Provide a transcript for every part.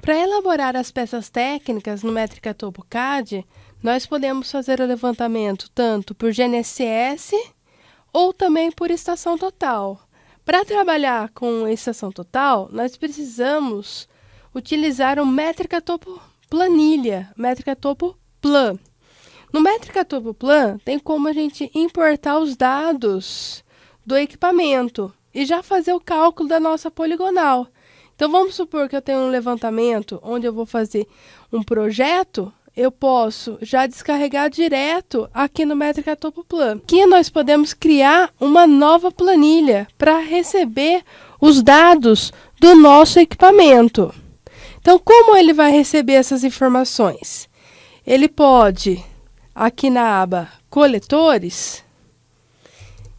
Para elaborar as peças técnicas no Métrica Topo CAD, nós podemos fazer o levantamento tanto por GNSS ou também por estação total. Para trabalhar com estação total, nós precisamos utilizar o Métrica Topo Planilha, Métrica Topo Plan. No Métrica Topo Plan, tem como a gente importar os dados do equipamento e já fazer o cálculo da nossa poligonal. Então, vamos supor que eu tenho um levantamento onde eu vou fazer um projeto, eu posso já descarregar direto aqui no Métrica Topo Plan. Aqui nós podemos criar uma nova planilha para receber os dados do nosso equipamento. Então, como ele vai receber essas informações? Ele pode, aqui na aba Coletores,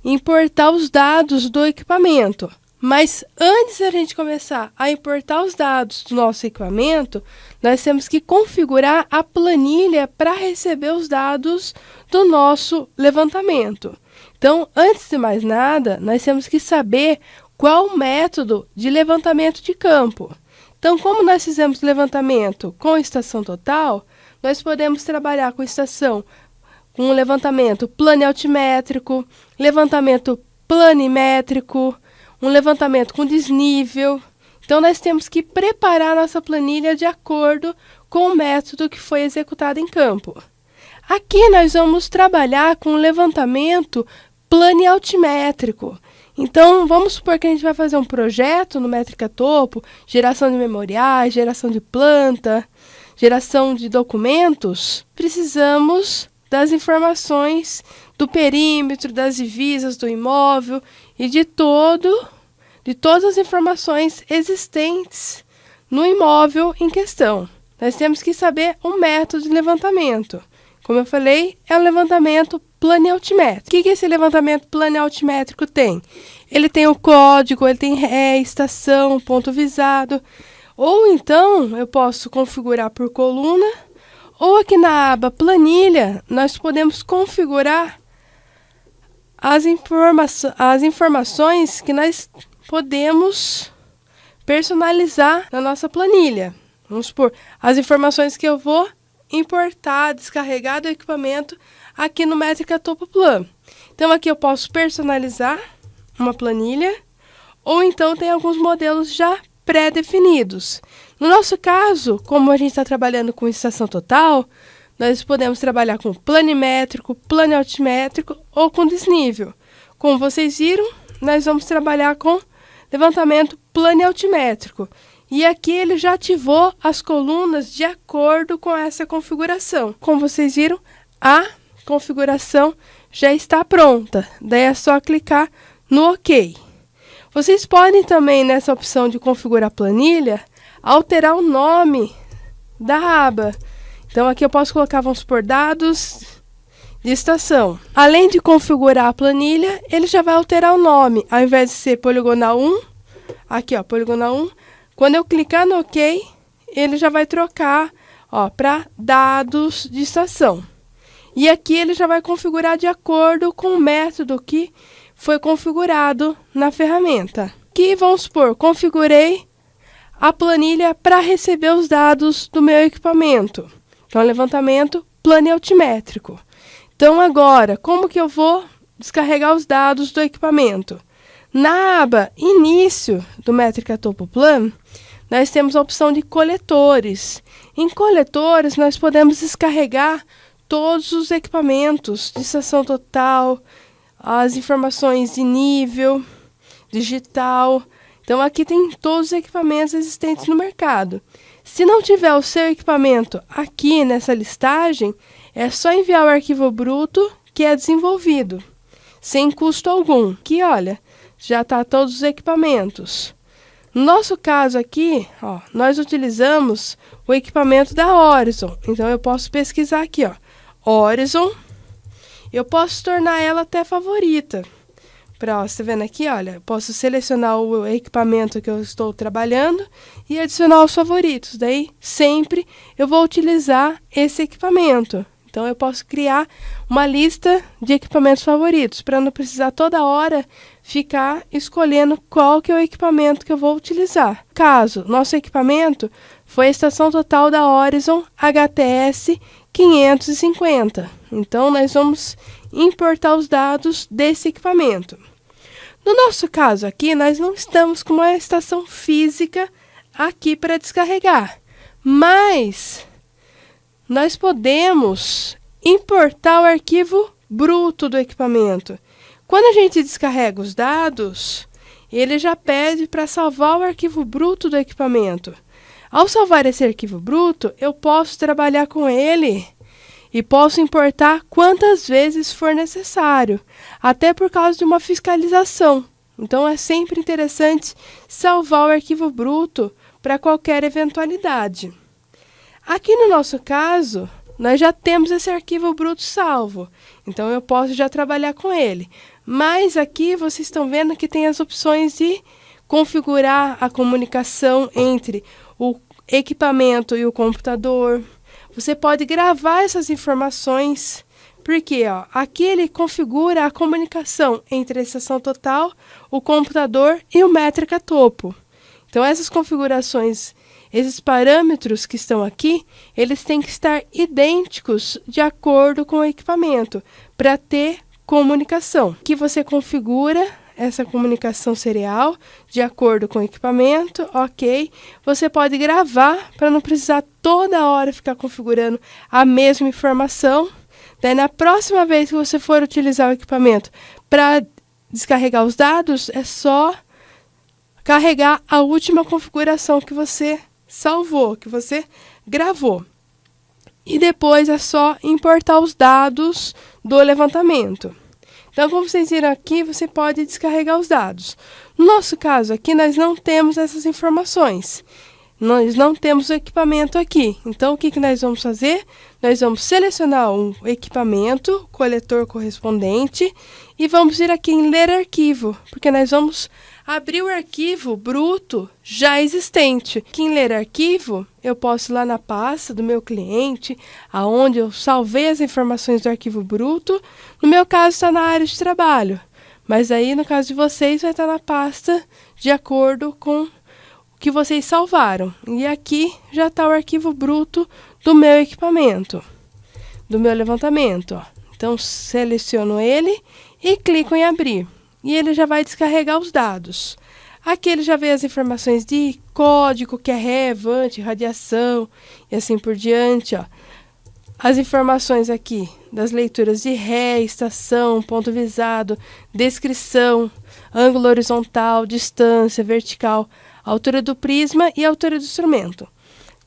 importar os dados do equipamento. Mas antes da gente começar a importar os dados do nosso equipamento, nós temos que configurar a planilha para receber os dados do nosso levantamento. Então, antes de mais nada, nós temos que saber qual o método de levantamento de campo. Então, como nós fizemos levantamento com estação total, nós podemos trabalhar com estação com levantamento planialtimétrico, levantamento planimétrico, um levantamento com desnível. Então, nós temos que preparar nossa planilha de acordo com o método que foi executado em campo. Aqui, nós vamos trabalhar com levantamento planialtimétrico. Então, vamos supor que a gente vai fazer um projeto no Métrica Topo, geração de memoriais, geração de planta, geração de documentos. Precisamos das informações do perímetro, das divisas do imóvel e de todas as informações existentes no imóvel em questão. Nós temos que saber o método de levantamento. Como eu falei, é o levantamento planialtimétrico. O que esse levantamento planialtimétrico tem? Ele tem o código, ele tem ré, estação, ponto visado. Ou então, eu posso configurar por coluna, ou aqui na aba Planilha, nós podemos configurar as informações que nós podemos personalizar na nossa planilha. Vamos supor, as informações que eu vou importar, descarregar do equipamento aqui no Métrica Topo Plan. Então, aqui eu posso personalizar uma planilha, ou então tem alguns modelos já pré-definidos. No nosso caso, como a gente está trabalhando com estação total, nós podemos trabalhar com planimétrico, planialtimétrico ou com desnível. Como vocês viram, nós vamos trabalhar com levantamento planialtimétrico. E aqui ele já ativou as colunas de acordo com essa configuração. Como vocês viram, a configuração já está pronta. Daí é só clicar no OK. Vocês podem também, nessa opção de configurar planilha, alterar o nome da aba. Então, aqui eu posso colocar, vamos supor, dados de estação. Além de configurar a planilha, ele já vai alterar o nome. Ao invés de ser poligonal 1, aqui, ó, poligonal 1, quando eu clicar no OK, ele já vai trocar para dados de estação. E aqui ele já vai configurar de acordo com o método que foi configurado na ferramenta. Aqui, vamos supor, configurei a planilha para receber os dados do meu equipamento. Então, levantamento planialtimétrico. Então, agora, como que eu vou descarregar os dados do equipamento? Na aba Início do Métrica Topo Plan, nós temos a opção de coletores. Em coletores, nós podemos descarregar todos os equipamentos de estação total, as informações de nível, digital. Então, aqui tem todos os equipamentos existentes no mercado. Se não tiver o seu equipamento aqui nessa listagem, é só enviar o arquivo bruto que é desenvolvido, sem custo algum. Aqui, olha, já está todos os equipamentos. No nosso caso aqui, nós utilizamos o equipamento da Horizon. Então, eu posso pesquisar aqui, Horizon. Eu posso tornar ela até favorita. Você vendo aqui, olha, eu posso selecionar o equipamento que eu estou trabalhando e adicionar os favoritos. Daí, sempre eu vou utilizar esse equipamento. Então, eu posso criar uma lista de equipamentos favoritos, para não precisar toda hora ficar escolhendo qual que é o equipamento que eu vou utilizar. Caso nosso equipamento foi a estação total da Horizon HTS 550. Então, nós vamos importar os dados desse equipamento. No nosso caso aqui, nós não estamos com uma estação física aqui para descarregar, mas nós podemos importar o arquivo bruto do equipamento. Quando a gente descarrega os dados, ele já pede para salvar o arquivo bruto do equipamento. Ao salvar esse arquivo bruto, eu posso trabalhar com ele e posso importar quantas vezes for necessário, até por causa de uma fiscalização. Então, é sempre interessante salvar o arquivo bruto para qualquer eventualidade. Aqui no nosso caso, nós já temos esse arquivo bruto salvo, então eu posso já trabalhar com ele. Mas aqui vocês estão vendo que tem as opções de configurar a comunicação entre o equipamento e o computador. Você pode gravar essas informações, porque aqui ele configura a comunicação entre a estação total, o computador e o métrica topo. Então, essas configurações, esses parâmetros que estão aqui, eles têm que estar idênticos de acordo com o equipamento, para ter comunicação. Aqui você configura essa comunicação serial de acordo com o equipamento, ok. Você pode gravar para não precisar toda hora ficar configurando a mesma informação. Daí, na próxima vez que você for utilizar o equipamento para descarregar os dados, é só carregar a última configuração que você salvou, que você gravou. E depois é só importar os dados do levantamento. Então, como vocês viram aqui, você pode descarregar os dados. No nosso caso aqui, nós não temos essas informações. Nós não temos o equipamento aqui. Então, o que nós vamos fazer? Nós vamos selecionar um equipamento, coletor correspondente, e vamos ir aqui em Ler Arquivo, porque nós vamos abrir o arquivo bruto já existente. Aqui em Ler Arquivo, eu posso ir lá na pasta do meu cliente, aonde eu salvei as informações do arquivo bruto. No meu caso, está na área de trabalho, mas aí, no caso de vocês, vai estar na pasta de acordo com o que vocês salvaram. E aqui já está o arquivo bruto do meu equipamento, do meu levantamento. Então, seleciono ele e clico em abrir. E ele já vai descarregar os dados. Aqui ele já vê as informações de código que é relevante, radiação e assim por diante. As informações aqui das leituras de ré, estação, ponto visado, descrição, ângulo horizontal, distância, vertical, altura do prisma e altura do instrumento.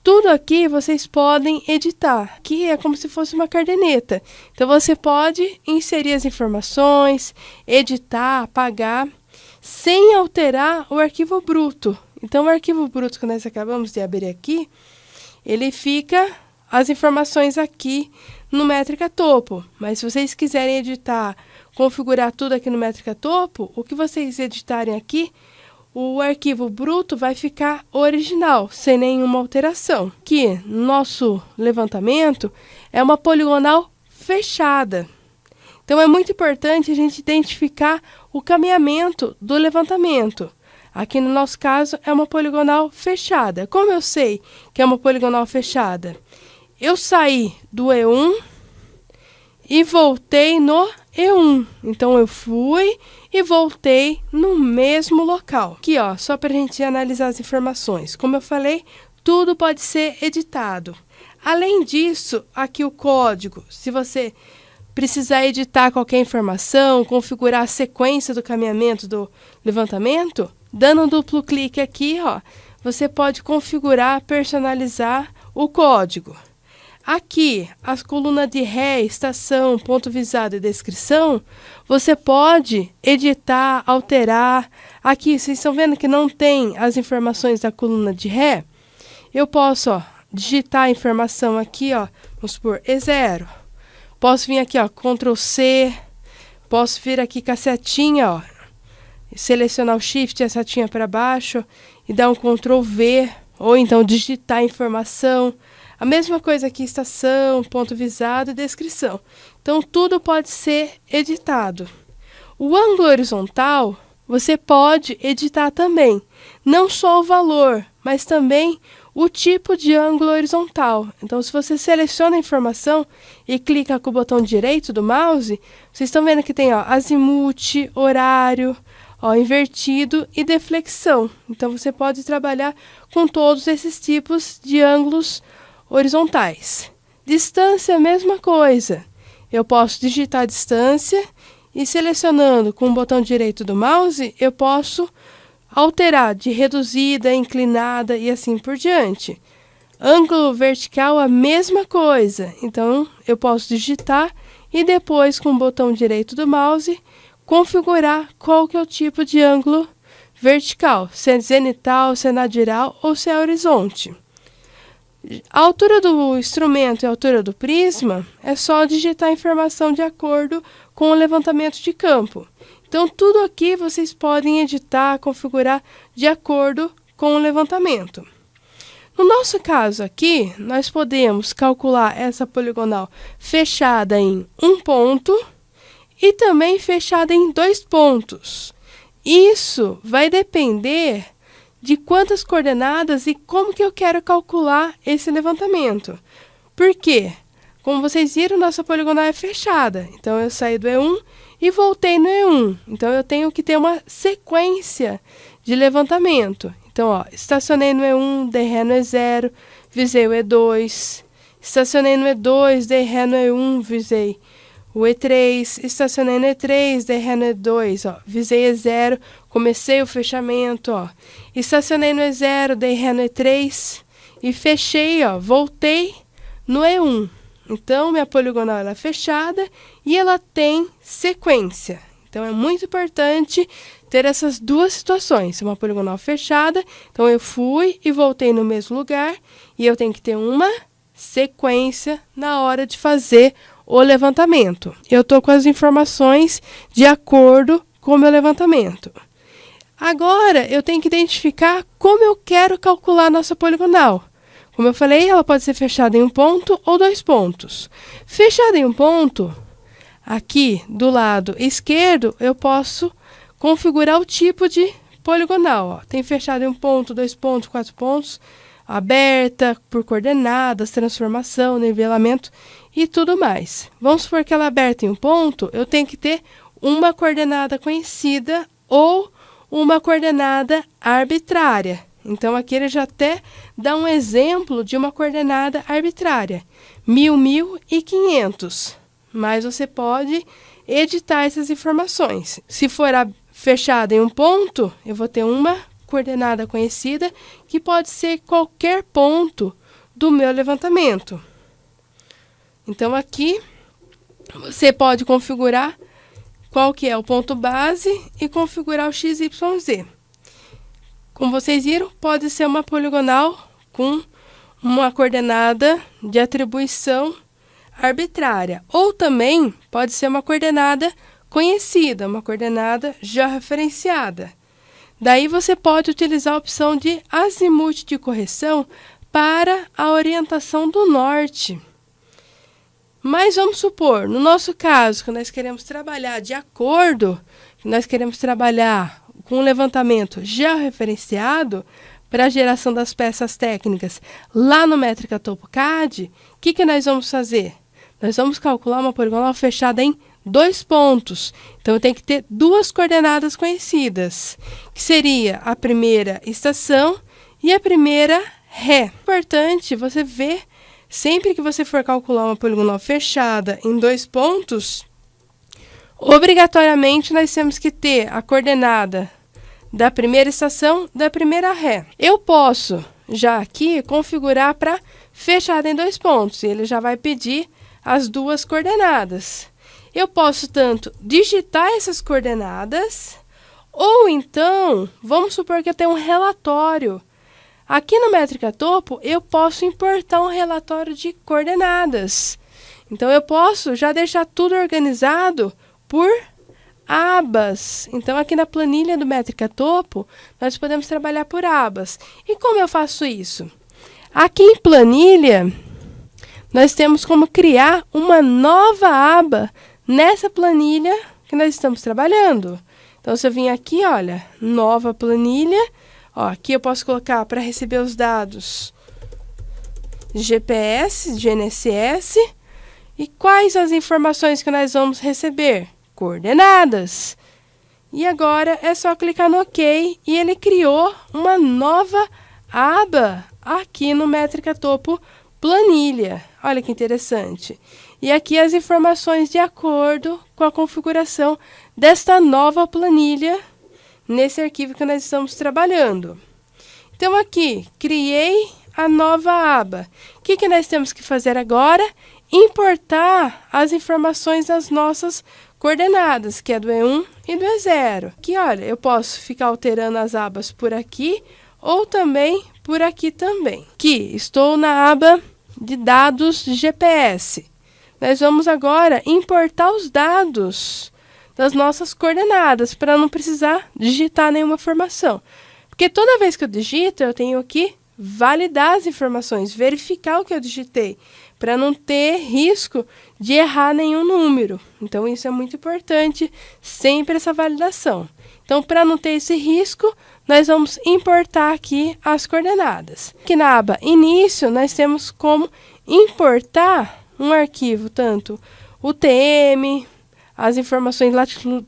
Tudo aqui vocês podem editar. Aqui é como se fosse uma caderneta. Então, você pode inserir as informações, editar, apagar, sem alterar o arquivo bruto. Então, o arquivo bruto que nós acabamos de abrir aqui, ele fica as informações aqui no métrica topo. Mas se vocês quiserem editar, configurar tudo aqui no métrica topo, o que vocês editarem aqui, o arquivo bruto vai ficar original, sem nenhuma alteração. Aqui, nosso levantamento é uma poligonal fechada. Então, é muito importante a gente identificar o caminhamento do levantamento. Aqui, no nosso caso, é uma poligonal fechada. Como eu sei que é uma poligonal fechada? Eu saí do E1 e voltei no E1. Então, eu fui e voltei no mesmo local. Aqui, só para a gente analisar as informações. Como eu falei, tudo pode ser editado. Além disso, aqui o código, se você precisar editar qualquer informação, configurar a sequência do caminhamento do levantamento, dando um duplo clique aqui, você pode configurar, personalizar o código. Aqui, as colunas de ré, estação, ponto visado e descrição, você pode editar, alterar. Aqui, vocês estão vendo que não tem as informações da coluna de ré? Eu posso digitar a informação aqui, vamos supor, E0. Posso vir aqui, Ctrl C, posso vir aqui com a setinha, selecionar o Shift e a setinha para baixo e dar um Ctrl V, ou então digitar a informação. A mesma coisa aqui, estação, ponto visado e descrição. Então, tudo pode ser editado. O ângulo horizontal, você pode editar também. Não só o valor, mas também o tipo de ângulo horizontal. Então, se você seleciona a informação e clica com o botão direito do mouse, vocês estão vendo que tem azimuth, horário, invertido e deflexão. Então, você pode trabalhar com todos esses tipos de ângulos horizontais. Distância, a mesma coisa. Eu posso digitar a distância e selecionando com o botão direito do mouse, eu posso alterar de reduzida, inclinada e assim por diante. Ângulo vertical, a mesma coisa. Então, eu posso digitar e depois, com o botão direito do mouse, configurar qual que é o tipo de ângulo vertical, se é zenital, se é nadiral ou se é horizonte. A altura do instrumento e a altura do prisma é só digitar a informação de acordo com o levantamento de campo. Então, tudo aqui vocês podem editar, configurar de acordo com o levantamento. No nosso caso aqui, nós podemos calcular essa poligonal fechada em um ponto e também fechada em 2 pontos. Isso vai depender de quantas coordenadas e como que eu quero calcular esse levantamento. Por quê? Como vocês viram, nossa poligonal é fechada. Então, eu saí do E1 e voltei no E1. Então, eu tenho que ter uma sequência de levantamento. Então, estacionei no E1, dei ré no E0, visei o E2. Estacionei no E2, dei ré no E1, visei o E3. Estacionei no E3, dei ré no E2, visei E0, comecei o fechamento, Estacionei no E0, dei ré no E3 e fechei, voltei no E1. Então, minha poligonal ela é fechada e ela tem sequência. Então, é muito importante ter essas duas situações. Uma poligonal fechada, então eu fui e voltei no mesmo lugar e eu tenho que ter uma sequência na hora de fazer o levantamento. Eu estou com as informações de acordo com o meu levantamento. Agora, eu tenho que identificar como eu quero calcular a nossa poligonal. Como eu falei, ela pode ser fechada em um ponto ou 2 pontos. Fechada em um ponto, aqui do lado esquerdo, eu posso configurar o tipo de poligonal. Tem fechada em um ponto, 2 pontos, 4 pontos, aberta, por coordenadas, transformação, nivelamento e tudo mais. Vamos supor que ela é aberta em um ponto, eu tenho que ter uma coordenada conhecida ou uma coordenada arbitrária. Então, aqui ele já até dá um exemplo de uma coordenada arbitrária, 1000, 1000 e 500. Mas você pode editar essas informações. Se for fechada em um ponto, eu vou ter uma coordenada conhecida, que pode ser qualquer ponto do meu levantamento. Então, aqui, você pode configurar qual que é o ponto base e configurar o x, y, z. Como vocês viram, pode ser uma poligonal com uma coordenada de atribuição arbitrária. Ou também pode ser uma coordenada conhecida, uma coordenada já referenciada. Daí você pode utilizar a opção de azimuth de correção para a orientação do norte. Mas vamos supor, no nosso caso, que nós queremos trabalhar de acordo, que nós queremos trabalhar com um levantamento georreferenciado para a geração das peças técnicas lá no Métrica Topo CAD, o que nós vamos fazer? Nós vamos calcular uma poligonal fechada em 2 pontos. Então, eu tenho que ter 2 coordenadas conhecidas, que seria a primeira estação e a primeira ré. Importante você ver, sempre que você for calcular uma poligonal fechada em 2 pontos, obrigatoriamente nós temos que ter a coordenada da primeira estação, da primeira ré. Eu posso já aqui configurar para fechada em 2 pontos. Ele já vai pedir as 2 coordenadas. Eu posso tanto digitar essas coordenadas, ou então, vamos supor que eu tenho um relatório. Aqui no Métrica Topo, eu posso importar um relatório de coordenadas. Então, eu posso já deixar tudo organizado por abas. Então, aqui na planilha do Métrica Topo, nós podemos trabalhar por abas. E como eu faço isso? Aqui em planilha, nós temos como criar uma nova aba nessa planilha que nós estamos trabalhando. Então, se eu vim aqui, olha, nova planilha, ó, aqui eu posso colocar para receber os dados GPS, GNSS, e quais as informações que nós vamos receber? Coordenadas. E agora é só clicar no OK e ele criou uma nova aba aqui no Métrica Topo Planilha. Olha que interessante. E aqui as informações de acordo com a configuração desta nova planilha nesse arquivo que nós estamos trabalhando. Então aqui, criei a nova aba. O que nós temos que fazer agora? Importar as informações das nossas coordenadas, que é do E1 e do E0. Aqui, olha, eu posso ficar alterando as abas por aqui ou também por aqui também. Aqui, estou na aba de dados de GPS. Nós vamos agora importar os dados das nossas coordenadas, para não precisar digitar nenhuma informação. Porque toda vez que eu digito, eu tenho que validar as informações, verificar o que eu digitei, para não ter risco de errar nenhum número. Então, isso é muito importante, sempre essa validação. Então, para não ter esse risco, nós vamos importar aqui as coordenadas. Aqui na aba Início, nós temos como importar um arquivo, tanto UTM, as informações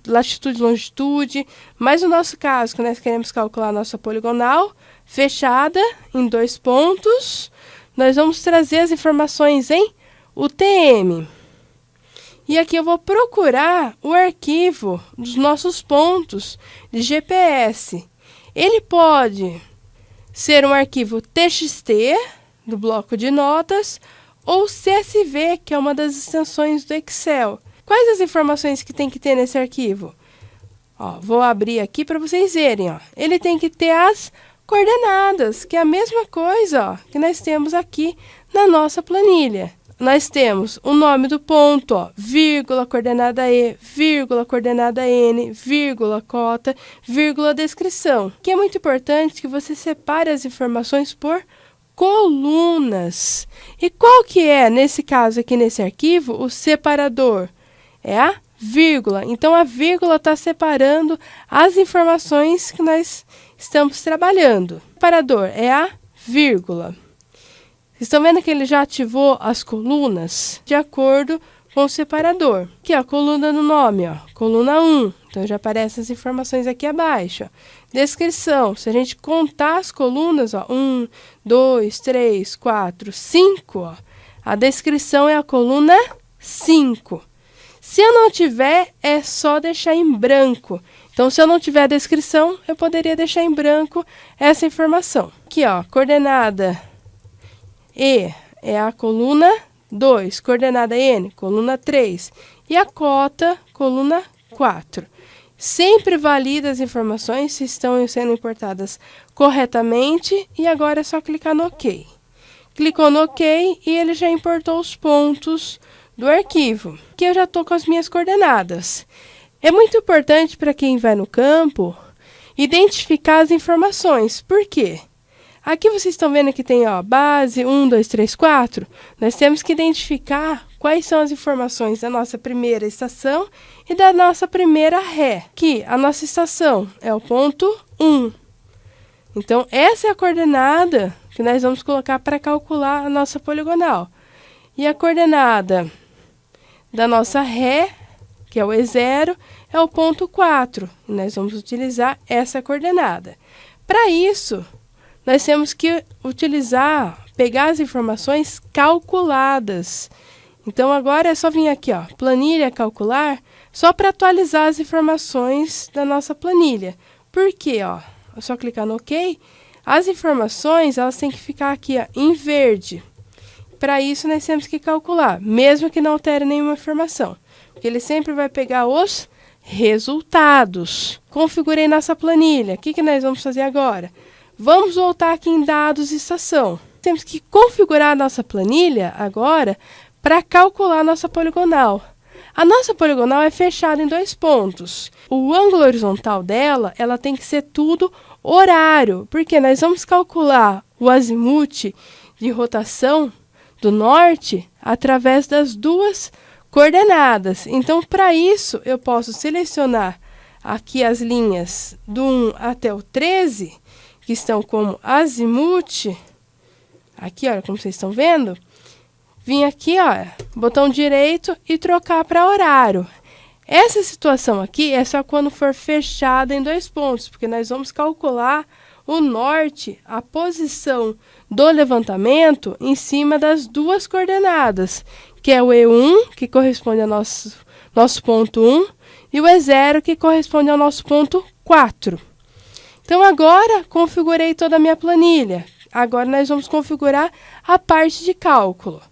latitude e longitude, mas no nosso caso, que nós queremos calcular a nossa poligonal fechada em 2 pontos, nós vamos trazer as informações em UTM. E aqui eu vou procurar o arquivo dos nossos pontos de GPS. Ele pode ser um arquivo TXT, do bloco de notas, ou CSV, que é uma das extensões do Excel. Quais as informações que tem que ter nesse arquivo? Ó, vou abrir aqui para vocês verem. Ó. Ele tem que ter as coordenadas, que é a mesma coisa, ó, que nós temos aqui na nossa planilha. Nós temos o nome do ponto, ó, vírgula, coordenada E, vírgula, coordenada N, vírgula, cota, vírgula, descrição. Que é muito importante que você separe as informações por colunas. E qual que é, nesse caso aqui, nesse arquivo, o separador? É a vírgula. Então, a vírgula está separando as informações que nós estamos trabalhando. O separador é a vírgula. Vocês estão vendo que ele já ativou as colunas de acordo com o separador. Aqui, ó, a coluna do nome, ó, coluna 1. Então, já aparecem as informações aqui abaixo. Ó. Descrição. Se a gente contar as colunas, ó, 1, 2, 3, 4, 5, ó, a descrição é a coluna 5. Se eu não tiver, é só deixar em branco. Então, se eu não tiver a descrição, eu poderia deixar em branco essa informação. Aqui, ó, coordenada E é a coluna 2, coordenada N, coluna 3, e a cota, coluna 4. Sempre valida as informações se estão sendo importadas corretamente, e agora é só clicar no OK. Clicou no OK e ele já importou os pontos do arquivo, que eu já estou com as minhas coordenadas. É muito importante para quem vai no campo identificar as informações. Por quê? Aqui vocês estão vendo que tem, ó, base 1, 2, 3, 4. Nós temos que identificar quais são as informações da nossa primeira estação e da nossa primeira ré. Aqui, a nossa estação é o ponto 1. Então, essa é a coordenada que nós vamos colocar para calcular a nossa poligonal. E a coordenada da nossa ré, que é o E0, é o ponto 4. E nós vamos utilizar essa coordenada. Para isso, nós temos que pegar as informações calculadas. Então, agora é só vir aqui, ó, planilha calcular, só para atualizar as informações da nossa planilha. Por quê? Ó, é só clicar no OK. As informações, elas têm que ficar aqui, ó, em verde. Para isso, nós temos que calcular, mesmo que não altere nenhuma informação. Porque ele sempre vai pegar os resultados. Configurei nossa planilha. O que nós vamos fazer agora? Vamos voltar aqui em dados e estação. Temos que configurar a nossa planilha agora para calcular a nossa poligonal. A nossa poligonal é fechada em 2 pontos. O ângulo horizontal dela, ela tem que ser tudo horário, porque nós vamos calcular o azimuth de rotação do norte através das duas coordenadas. Então, para isso, eu posso selecionar aqui as linhas do 1 até o 13, que estão como azimuth. Aqui, olha, como vocês estão vendo. Vim aqui, ó, botão direito e trocar para horário. Essa situação aqui é só quando for fechada em 2 pontos, porque nós vamos calcular o norte, a posição do levantamento em cima das duas coordenadas, que é o E1, que corresponde ao nosso ponto 1, e o E0, que corresponde ao nosso ponto 4. Então, agora, configurei toda a minha planilha. Agora, nós vamos configurar a parte de cálculo.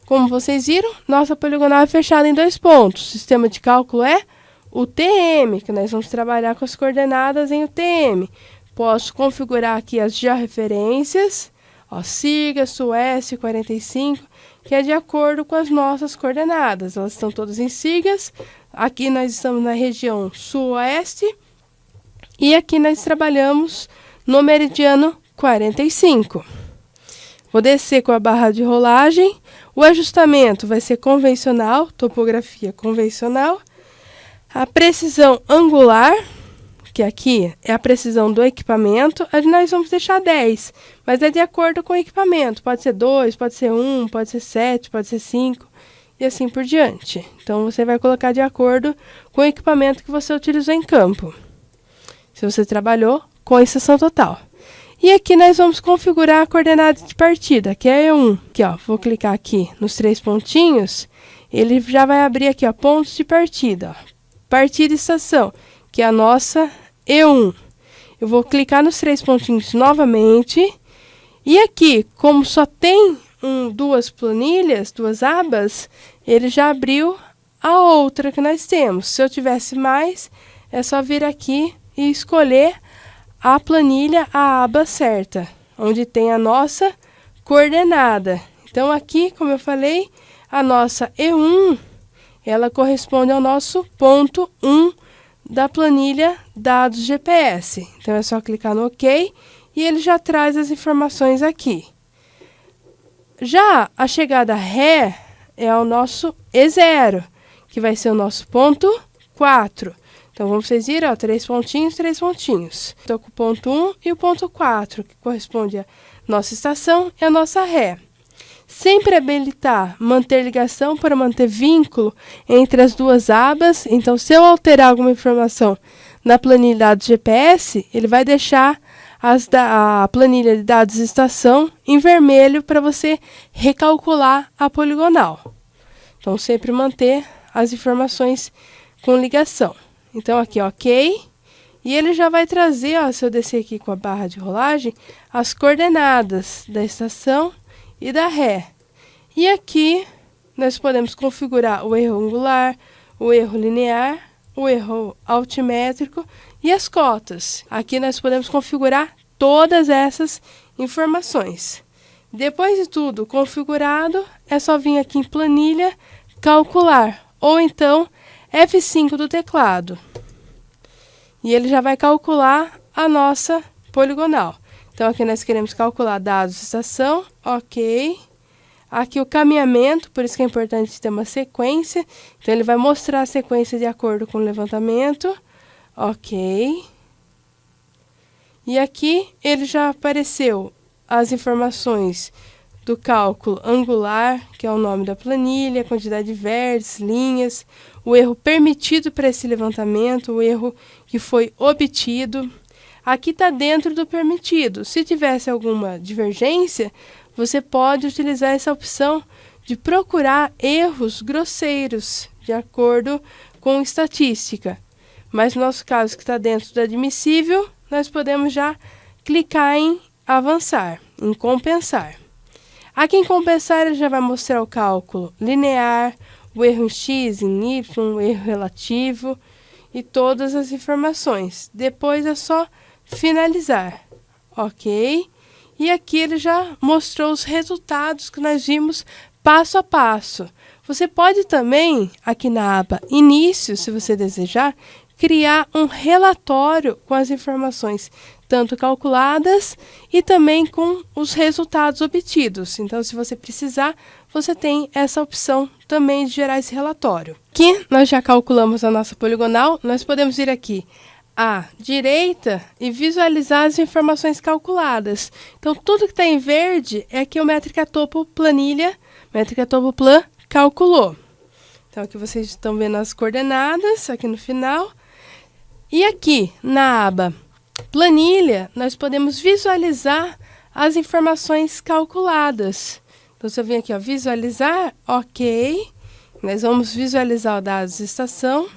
Como vocês viram, nossa poligonal é fechada em 2 pontos. O sistema de cálculo é o UTM, que nós vamos trabalhar com as coordenadas em UTM. Posso configurar aqui as georreferências, ó, siga, sueste 45, que é de acordo com as nossas coordenadas. Elas estão todas em sigas. Aqui nós estamos na região sul-oeste e aqui nós trabalhamos no meridiano 45. Vou descer com a barra de rolagem. O ajustamento vai ser convencional, topografia convencional. A precisão angular, que aqui é a precisão do equipamento, nós vamos deixar 10, mas é de acordo com o equipamento. Pode ser 2, pode ser 1, pode ser 7, pode ser 5 e assim por diante. Então, você vai colocar de acordo com o equipamento que você utilizou em campo. Se você trabalhou com estação total. E aqui nós vamos configurar a coordenada de partida, que é E1. Aqui, ó, vou clicar aqui nos 3 pontinhos, ele já vai abrir aqui, ó, pontos de partida. Ó. Partida e estação, que é a nossa E1. Eu vou clicar nos 3 pontinhos novamente. E aqui, como só tem 2 planilhas, 2 abas, ele já abriu a outra que nós temos. Se eu tivesse mais, é só vir aqui e escolher a planilha, a aba certa, onde tem a nossa coordenada. Então, aqui, como eu falei, a nossa E1, ela corresponde ao nosso ponto 1 da planilha dados GPS. Então, é só clicar no OK e ele já traz as informações aqui. Já a chegada ré é o nosso E0, que vai ser o nosso ponto 4. Então, como vocês viram, ó, 3 pontinhos, 3 pontinhos. Estou com o ponto 1 e o ponto 4, que corresponde à nossa estação e à nossa ré. Sempre habilitar manter ligação para manter vínculo entre as duas abas. Então, se eu alterar alguma informação na planilha de dados GPS, ele vai deixar a planilha de dados estação em vermelho para você recalcular a poligonal. Então, sempre manter as informações com ligação. Então, aqui, OK. E ele já vai trazer, ó, se eu descer aqui com a barra de rolagem, as coordenadas da estação e da ré. E aqui, nós podemos configurar o erro angular, o erro linear, o erro altimétrico e as cotas. Aqui nós podemos configurar todas essas informações. Depois de tudo configurado, é só vir aqui em planilha, calcular, ou então F5 do teclado. E ele já vai calcular a nossa poligonal. Então, aqui nós queremos calcular dados de estação, OK. Aqui o caminhamento, por isso que é importante ter uma sequência. Então, ele vai mostrar a sequência de acordo com o levantamento, OK. E aqui ele já apareceu as informações do cálculo angular, que é o nome da planilha, quantidade de vértices, linhas, o erro permitido para esse levantamento, o erro que foi obtido. Aqui está dentro do permitido. Se tivesse alguma divergência, você pode utilizar essa opção de procurar erros grosseiros, de acordo com estatística. Mas no nosso caso, que está dentro do admissível, nós podemos já clicar em avançar, em compensar. Aqui em compensar, ele já vai mostrar o cálculo linear, o erro em x, em y, o erro relativo e todas as informações. Depois é só finalizar. OK. E aqui ele já mostrou os resultados que nós vimos passo a passo. Você pode também, aqui na aba Início, se você desejar, criar um relatório com as informações tanto calculadas e também com os resultados obtidos. Então, se você precisar, você tem essa opção também de gerar esse relatório. Aqui, nós já calculamos a nossa poligonal, nós podemos ir aqui à direita e visualizar as informações calculadas. Então, tudo que está em verde é que o Métrica Topo Planilha, Métrica Topo Plan, calculou. Então, aqui vocês estão vendo as coordenadas, aqui no final. E aqui, na aba Planilha, nós podemos visualizar as informações calculadas. Então, se eu vim aqui, ó, visualizar, ok. Nós vamos visualizar os dados de estação.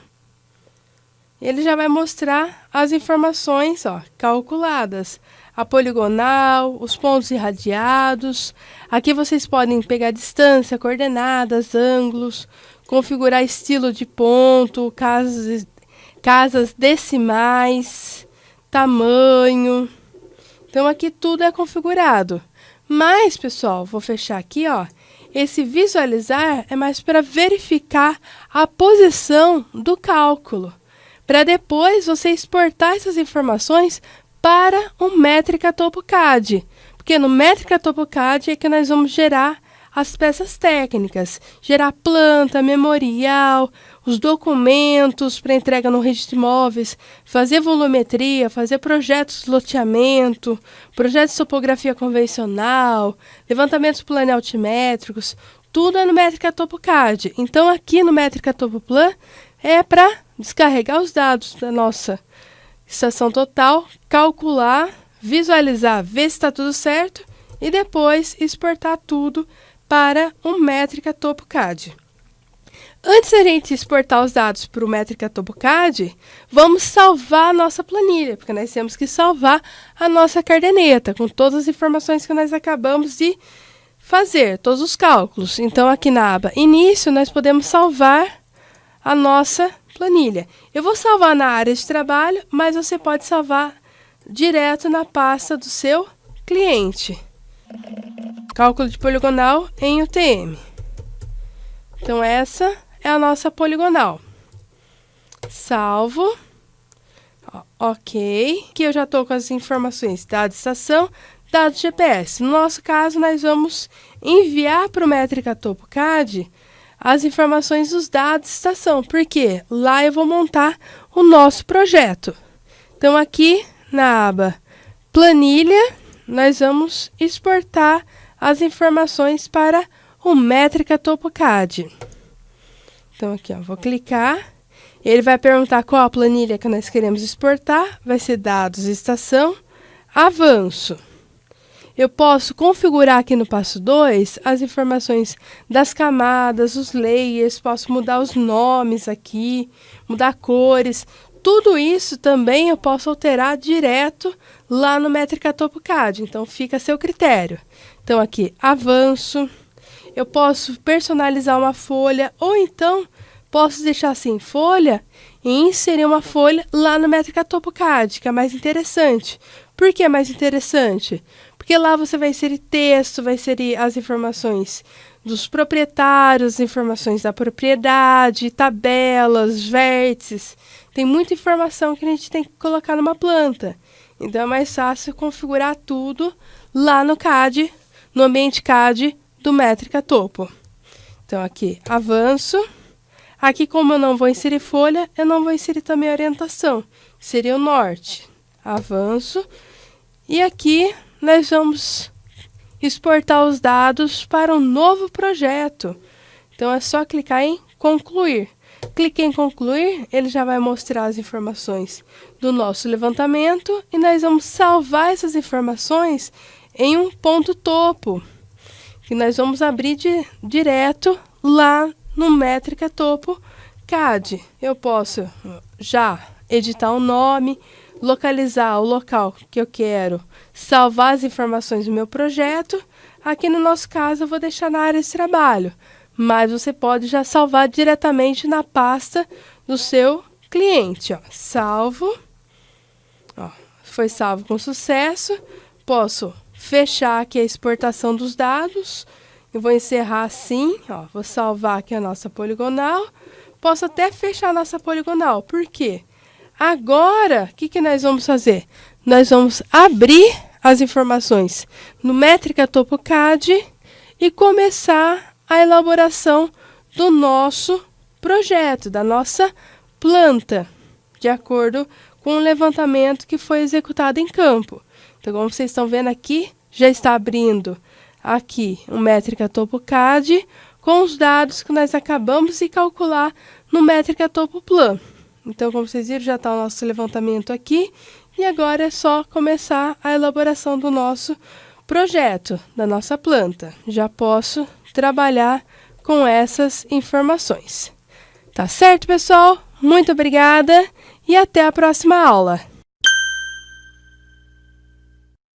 Ele já vai mostrar as informações, ó, calculadas. A poligonal, os pontos irradiados. Aqui vocês podem pegar distância, coordenadas, ângulos, configurar estilo de ponto, casas decimais, tamanho. Então, aqui tudo é configurado. Mas, pessoal, vou fechar aqui, ó. Esse visualizar é mais para verificar a posição do cálculo, para depois você exportar essas informações para o Métrica Topo CAD. Porque no Métrica Topo CAD é que nós vamos gerar as peças técnicas, gerar planta, memorial, os documentos para entrega no registro de imóveis, fazer volumetria, fazer projetos de loteamento, projetos de topografia convencional, levantamentos planaltimétricos, tudo é no Métrica Topo CAD. Então, aqui no Métrica Topo Plan é para descarregar os dados da nossa estação total, calcular, visualizar, ver se está tudo certo e depois exportar tudo para o Métrica Topo CAD. Antes da gente exportar os dados para o Métrica Topo CAD, vamos salvar a nossa planilha, porque nós temos que salvar a nossa caderneta com todas as informações que nós acabamos de fazer, todos os cálculos. Então, aqui na aba Início, nós podemos salvar a nossa planilha. Eu vou salvar na área de trabalho, mas você pode salvar direto na pasta do seu cliente. Cálculo de poligonal em UTM. Então, essa é a nossa poligonal. Salvo. Ok. Aqui eu já estou com as informações: dado de estação, dado de GPS. No nosso caso, nós vamos enviar para o Métrica Topo CAD as informações dos dados de estação, porque lá eu vou montar o nosso projeto. Então, aqui na aba Planilha, nós vamos exportar as informações para o Métrica Topo CAD. Então, aqui, ó, vou clicar. Ele vai perguntar qual a planilha que nós queremos exportar. Vai ser dados, estação, avanço. Eu posso configurar aqui no passo 2 as informações das camadas, os layers, posso mudar os nomes aqui, mudar cores. Tudo isso também eu posso alterar direto lá no Métrica Topo CAD. Então, fica a seu critério. Então, aqui, avanço. Eu posso personalizar uma folha, ou então posso deixar assim, folha, e inserir uma folha lá no Métrica Topo CAD, que é mais interessante. Por que é mais interessante? Porque lá você vai inserir texto, vai inserir as informações dos proprietários, informações da propriedade, tabelas, vértices. Tem muita informação que a gente tem que colocar numa planta. Então, é mais fácil configurar tudo lá no CAD, no ambiente CAD do Métrica Topo. Então, aqui, avanço. Aqui, como eu não vou inserir folha, eu não vou inserir também orientação. Seria o norte. Avanço. E aqui, nós vamos exportar os dados para um novo projeto. Então, é só clicar em concluir. Cliquei em concluir, ele já vai mostrar as informações do nosso levantamento e nós vamos salvar essas informações em um ponto topo, que nós vamos abrir direto lá no Métrica Topo CAD. Eu posso já editar o nome, localizar o local que eu quero, salvar as informações do meu projeto. Aqui no nosso caso eu vou deixar na área de trabalho, mas você pode já salvar diretamente na pasta do seu cliente. Ó. Salvo. Ó, foi salvo com sucesso. Posso fechar aqui a exportação dos dados. Eu vou encerrar assim. Ó, vou salvar aqui a nossa poligonal. Posso até fechar a nossa poligonal. Por quê? Agora, o que nós vamos fazer? nós vamos abrir as informações no Métrica TopoCAD e começar a elaboração do nosso projeto, da nossa planta, de acordo com o levantamento que foi executado em campo. Então, como vocês estão vendo aqui, já está abrindo aqui o Métrica TopoCAD com os dados que nós acabamos de calcular no Métrica TopoPlan. Então, como vocês viram, já está o nosso levantamento aqui e agora é só começar a elaboração do nosso projeto, da nossa planta. Já posso trabalhar com essas informações. Tá certo, pessoal? Muito obrigada e até a próxima aula!